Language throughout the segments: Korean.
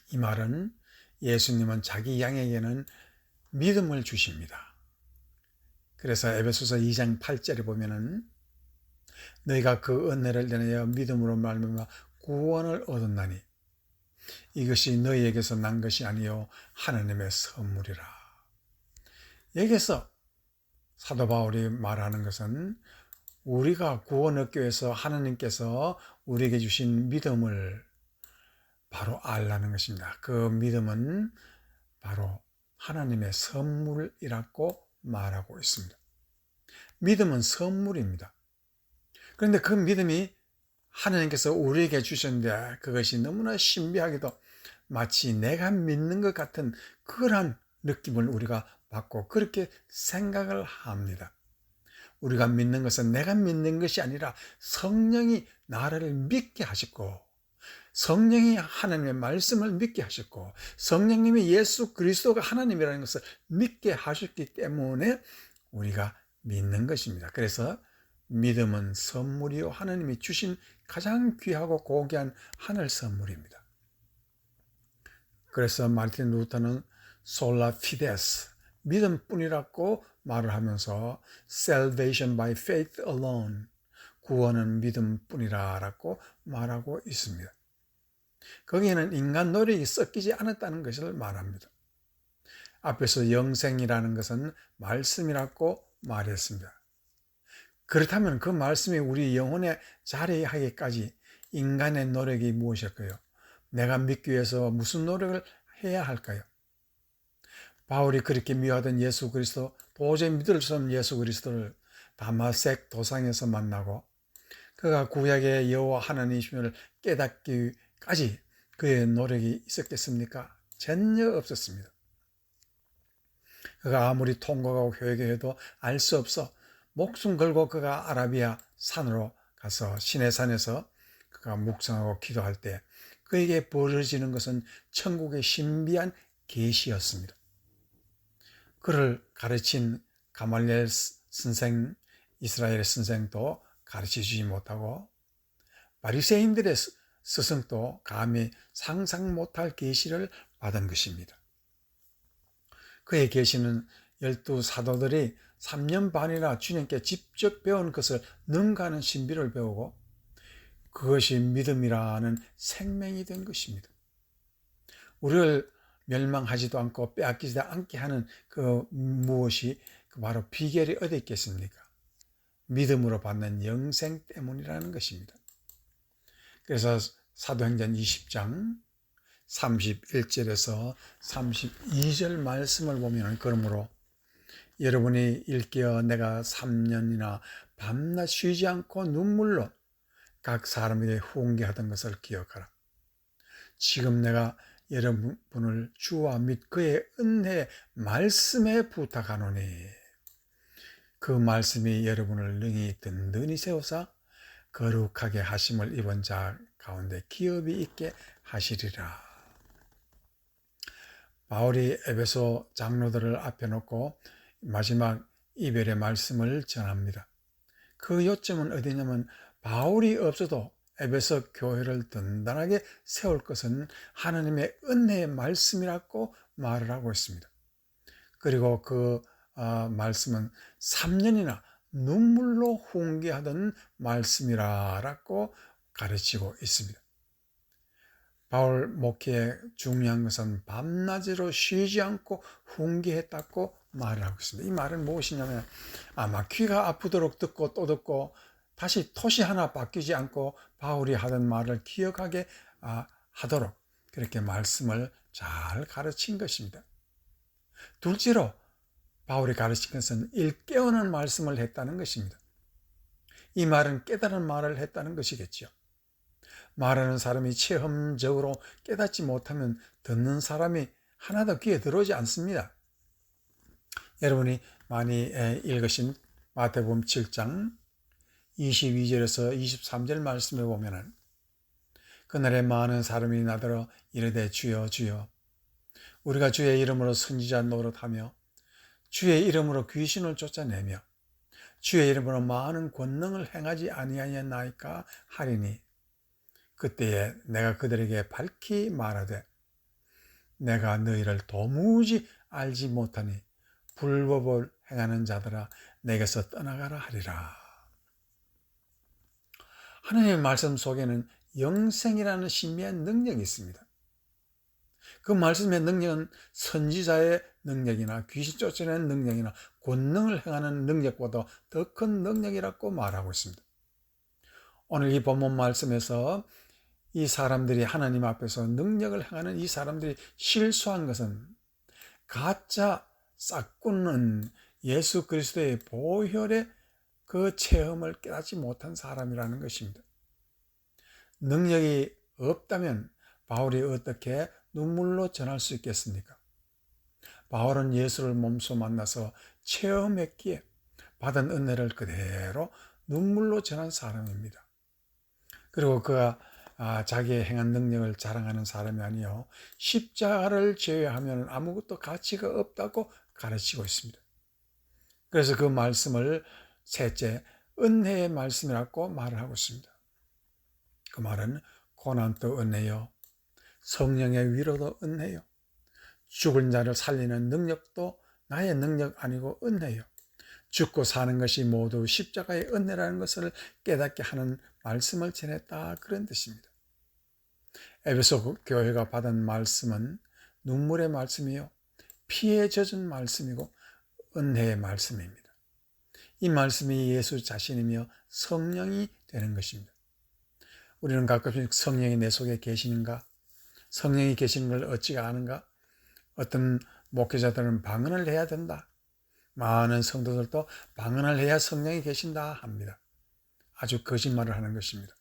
이 말은 예수님은 자기 양에게는 믿음을 주십니다. 그래서 에베소서 2장 8절에 보면은 너희가 그 은혜를 인하여 믿음으로 말미암아 구원을 얻었나니 이것이 너희에게서 난 것이 아니요 하나님의 선물이라. 여기서 사도 바울이 말하는 것은 우리가 구원 얻기 위해서 하나님께서 우리에게 주신 믿음을 바로 알라는 것입니다. 그 믿음은 바로 하나님의 선물이라고 말하고 있습니다. 믿음은 선물입니다. 그런데 그 믿음이 하나님께서 우리에게 주셨는데 그것이 너무나 신비하게도 마치 내가 믿는 것 같은 그러한 느낌을 우리가 받고 그렇게 생각을 합니다. 우리가 믿는 것은 내가 믿는 것이 아니라 성령이 나를 믿게 하셨고 성령이 하나님의 말씀을 믿게 하셨고 성령님이 예수 그리스도가 하나님이라는 것을 믿게 하셨기 때문에 우리가 믿는 것입니다. 그래서 믿음은 선물이요 하나님이 주신 가장 귀하고 고귀한 하늘 선물입니다. 그래서 마르틴 루터는 솔라 피데스 믿음뿐이라고 말을 하면서 salvation by faith alone 구원은 믿음뿐이라고 말하고 있습니다. 거기에는 인간 노력이 섞이지 않았다는 것을 말합니다. 앞에서 영생이라는 것은 말씀이라고 말했습니다. 그렇다면 그 말씀이 우리 영혼에 자리하기까지 인간의 노력이 무엇일까요? 내가 믿기 위해서 무슨 노력을 해야 할까요? 바울이 그렇게 미워하던 예수 그리스도, 도저히 믿을 수 없는 예수 그리스도를 다마섹 도상에서 만나고 그가 구약의 여호와 하나님이심을 깨닫기까지 그의 노력이 있었겠습니까? 전혀 없었습니다. 그가 아무리 통곡하고 회개해도 알 수 없어 목숨 걸고 그가 아라비아 산으로 가서 시내산에서 그가 묵상하고 기도할 때 그에게 벌어지는 것은 천국의 신비한 계시였습니다. 그를 가르친 가말리엘 선생, 이스라엘의 선생도 가르치지 못하고 바리새인들의 스승도 감히 상상 못할 계시를 받은 것입니다. 그의 계시는 12사도들이 3년 반이나 주님께 직접 배운 것을 능가하는 신비를 배우고 그것이 믿음이라는 생명이 된 것입니다. 우리를 멸망하지도 않고 빼앗기지 않게 하는 그 무엇이 바로 비결이 어디 있겠습니까? 믿음으로 받는 영생 때문이라는 것입니다. 그래서 사도행전 20장 31절에서 32절 말씀을 보면 그러므로 여러분이 일깨어 내가 3년이나 밤낮 쉬지 않고 눈물로 각 사람에게 훈계하던 것을 기억하라. 지금 내가 여러분을 주와 및 그의 은혜의 말씀에 부탁하노니 그 말씀이 여러분을 능히 든든히 세우사 거룩하게 하심을 입은 자 가운데 기업이 있게 하시리라. 바울이 에베소 장로들을 앞에 놓고 마지막 이별의 말씀을 전합니다. 그 요점은 어디냐면 바울이 없어도 에베소 교회를 든든하게 세울 것은 하나님의 은혜의 말씀이라고 말을 하고 있습니다. 그리고 그 말씀은 3년이나 눈물로 훈계하던 말씀이라고 가르치고 있습니다. 바울 목회의 중요한 것은 밤낮으로 쉬지 않고 훈계했다고 말을 하고 있습니다. 이 말은 무엇이냐면 아마 귀가 아프도록 듣고 또 듣고 다시 토시 하나 바뀌지 않고 바울이 하던 말을 기억하게 하도록 그렇게 말씀을 잘 가르친 것입니다. 둘째로 바울이 가르친 것은 일깨우는 말씀을 했다는 것입니다. 이 말은 깨달은 말을 했다는 것이겠죠. 말하는 사람이 체험적으로 깨닫지 못하면 듣는 사람이 하나도 귀에 들어오지 않습니다. 여러분이 많이 읽으신 마태복음 7장 22절에서 23절 말씀에 보면은 그날에 많은 사람이 나더러 이르되 주여 주여 우리가 주의 이름으로 선지자 노릇하며 주의 이름으로 귀신을 쫓아내며 주의 이름으로 많은 권능을 행하지 아니하였나이까 하리니 그때에 내가 그들에게 밝히 말하되 내가 너희를 도무지 알지 못하니 불법을 행하는 자들아 내게서 떠나가라 하리라. 하나님의 말씀 속에는 영생이라는 신비한 능력이 있습니다. 그 말씀의 능력은 선지자의 능력이나 귀신 쫓아내는 능력이나 권능을 행하는 능력보다 더 큰 능력이라고 말하고 있습니다. 오늘 이 본문 말씀에서 이 사람들이 하나님 앞에서 능력을 행하는 이 사람들이 실수한 것은 가짜 싹구는 예수 그리스도의 보혈의 그 체험을 깨닫지 못한 사람이라는 것입니다. 능력이 없다면 바울이 어떻게 눈물로 전할 수 있겠습니까? 바울은 예수를 몸소 만나서 체험했기에 받은 은혜를 그대로 눈물로 전한 사람입니다. 그리고 그가 자기의 행한 능력을 자랑하는 사람이 아니요 십자가를 제외하면 아무것도 가치가 없다고 가르치고 있습니다. 그래서 그 말씀을 셋째 은혜의 말씀이라고 말을 하고 있습니다. 그 말은 고난도 은혜요, 성령의 위로도 은혜요, 죽은 자를 살리는 능력도 나의 능력 아니고 은혜요, 죽고 사는 것이 모두 십자가의 은혜라는 것을 깨닫게 하는 말씀을 전했다, 그런 뜻입니다. 에베소 교회가 받은 말씀은 눈물의 말씀이요 피에 젖은 말씀이고 은혜의 말씀입니다. 이 말씀이 예수 자신이며 성령이 되는 것입니다. 우리는 가끔씩 성령이 내 속에 계시는가? 성령이 계시는 걸 어찌가 아는가? 어떤 목회자들은 방언을 해야 된다. 많은 성도들도 방언을 해야 성령이 계신다 합니다. 아주 거짓말을 하는 것입니다.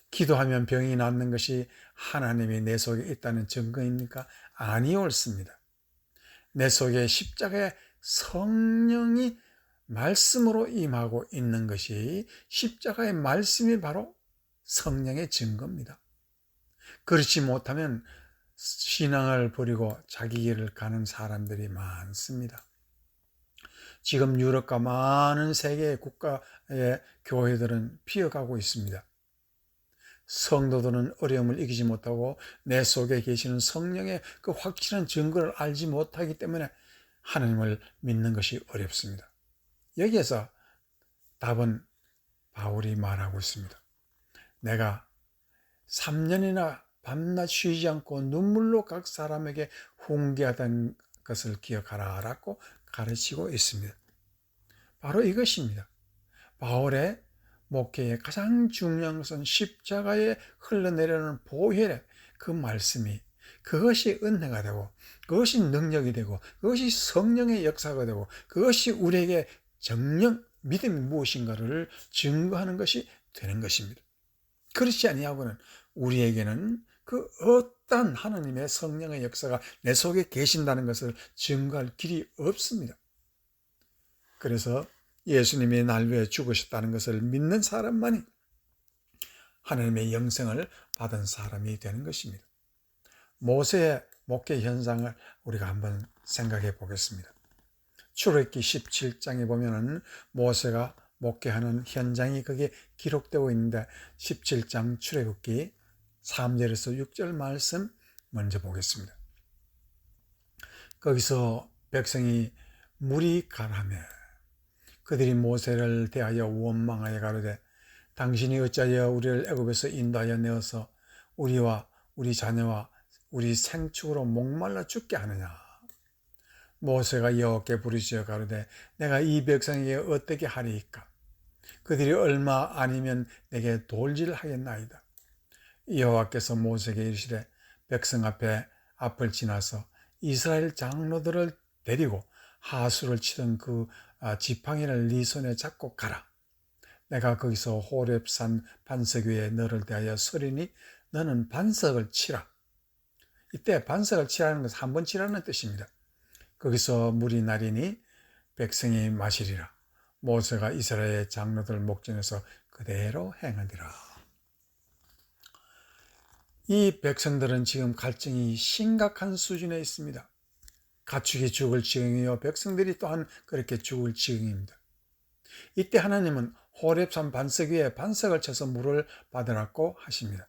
기도하면 병이 낫는 것이 하나님이 내 속에 있다는 증거입니까? 아니 옳습니다. 내 속에 십자가의 성령이 말씀으로 임하고 있는 것이 십자가의 말씀이 바로 성령의 증거입니다. 그렇지 못하면 신앙을 버리고 자기 길을 가는 사람들이 많습니다. 지금 유럽과 많은 세계의 국가의 교회들은 피어가고 있습니다. 성도들은 어려움을 이기지 못하고 내 속에 계시는 성령의 그 확실한 증거를 알지 못하기 때문에 하나님을 믿는 것이 어렵습니다. 여기에서 답은 바울이 말하고 있습니다. 내가 3년이나 밤낮 쉬지 않고 눈물로 각 사람에게 훈계하던 것을 기억하라 라고 가르치고 있습니다. 바로 이것입니다. 바울의 목회의 가장 중요한 것은 십자가에 흘러내려오는 보혈의 그 말씀이, 그것이 은혜가 되고 그것이 능력이 되고 그것이 성령의 역사가 되고 그것이 우리에게 정령 믿음이 무엇인가를 증거하는 것이 되는 것입니다. 그렇지 아니하고는 우리에게는 그 어떤 하나님의 성령의 역사가 내 속에 계신다는 것을 증거할 길이 없습니다. 그래서 예수님이 날 위해 죽으셨다는 것을 믿는 사람만이 하나님의 영생을 받은 사람이 되는 것입니다. 모세의 목회 현상을 우리가 한번 생각해 보겠습니다. 출애굽기 17장에 보면은 모세가 목회하는 현장이 거기에 기록되고 있는데 17장 출애굽기 3절에서 6절 말씀 먼저 보겠습니다. 거기서 백성이 물이 가라며 그들이 모세를 대하여 원망하여 가로되 당신이 어찌하여 우리를 애굽에서 인도하여 내어서 우리와 우리 자녀와 우리 생축으로 목말라 죽게 하느냐. 모세가 여호와께 부르짖어 가로되 내가 이 백성에게 어떻게 하리이까? 그들이 얼마 아니면 내게 돌질하겠나이다. 여호와께서 모세에게 이르시되 백성 앞을 지나서 이스라엘 장로들을 데리고 하수를 치던 그 지팡이를 네 손에 잡고 가라. 내가 거기서 호렙산 반석 위에 너를 대하여 서리니 너는 반석을 치라. 이때 반석을 치라는 것은 한 번 치라는 뜻입니다. 거기서 물이 나리니 백성이 마시리라. 모세가 이스라엘 장로들 목전에서 그대로 행하니라. 이 백성들은 지금 갈증이 심각한 수준에 있습니다. 가축이 죽을 지경이요 백성들이 또한 그렇게 죽을 지경입니다. 이때 하나님은 호렙산 반석 위에 반석을 쳐서 물을 받으라고 하십니다.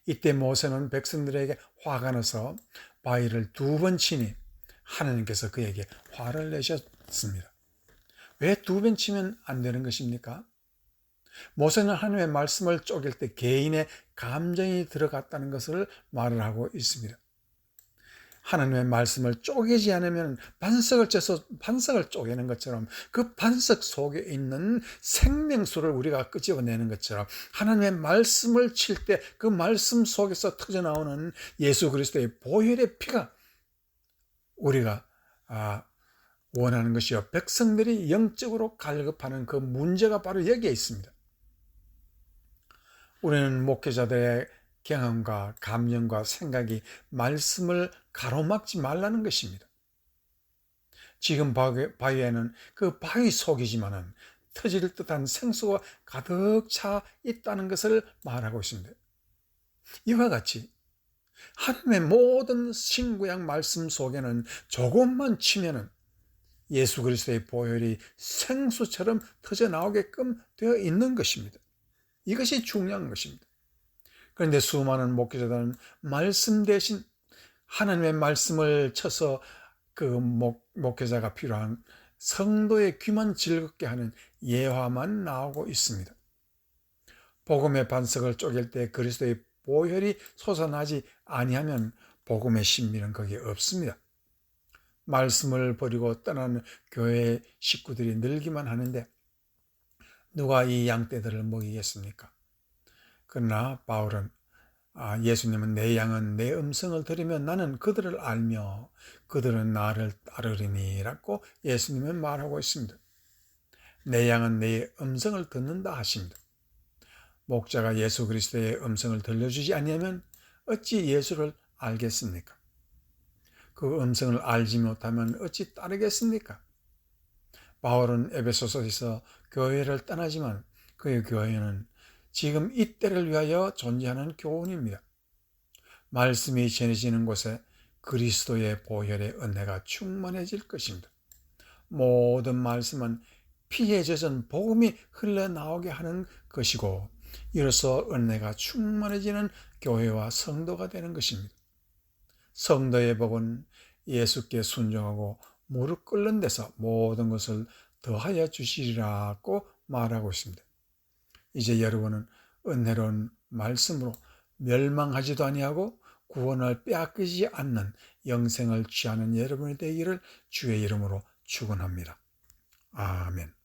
이때 모세는 백성들에게 화가 나서 바위를 2번 치니 하나님께서 그에게 화를 내셨습니다. 왜 2번 치면 안 되는 것입니까? 모세는 하나님의 말씀을 쪼갤 때 개인의 감정이 들어갔다는 것을 말을 하고 있습니다. 하나님의 말씀을 쪼개지 않으면 반석을 째서 반석을 쪼개는 것처럼 그 반석 속에 있는 생명수를 우리가 끄집어내는 것처럼 하나님의 말씀을 칠 때 그 말씀 속에서 터져나오는 예수 그리스도의 보혈의 피가 우리가 원하는 것이요. 백성들이 영적으로 갈급하는 그 문제가 바로 여기에 있습니다. 우리는 목회자들의 경험과 감정과 생각이 말씀을 가로막지 말라는 것입니다. 지금 바위에는 그 바위 속이지만은 터질 듯한 생수가 가득 차 있다는 것을 말하고 있습니다. 이와 같이 하나님의 모든 신구약 말씀 속에는 조금만 치면은 예수 그리스도의 보혈이 생수처럼 터져 나오게끔 되어 있는 것입니다. 이것이 중요한 것입니다. 그런데 수많은 목회자들은 말씀 대신 하나님의 말씀을 쳐서 그 목회자가 필요한 성도의 귀만 즐겁게 하는 예화만 나오고 있습니다. 복음의 반석을 쪼갤 때 그리스도의 보혈이 솟아나지 아니하면 복음의 신비는 거기에 없습니다. 말씀을 버리고 떠나는 교회 식구들이 늘기만 하는데 누가 이 양떼들을 먹이겠습니까? 그러나 바울은 예수님은 내 양은 내 음성을 들으면 나는 그들을 알며 그들은 나를 따르리니 라고 예수님은 말하고 있습니다. 내 양은 내 음성을 듣는다 하십니다. 목자가 예수 그리스도의 음성을 들려주지 아니하면 어찌 예수를 알겠습니까? 그 음성을 알지 못하면 어찌 따르겠습니까? 바울은 에베소서에서 교회를 떠나지만 그의 교회는 지금 이때를 위하여 존재하는 교훈입니다. 말씀이 전해지는 곳에 그리스도의 보혈의 은혜가 충만해질 것입니다. 모든 말씀은 피에 젖은 복음이 흘러나오게 하는 것이고 이로써 은혜가 충만해지는 교회와 성도가 되는 것입니다. 성도의 복은 예수께 순종하고 무릎 꿇는 데서 모든 것을 더하여 주시리라고 말하고 있습니다. 이제 여러분은 은혜로운 말씀으로 멸망하지도 아니하고 구원을 빼앗기지 않는 영생을 취하는 여러분이 되기를 주의 이름으로 축원합니다. 아멘.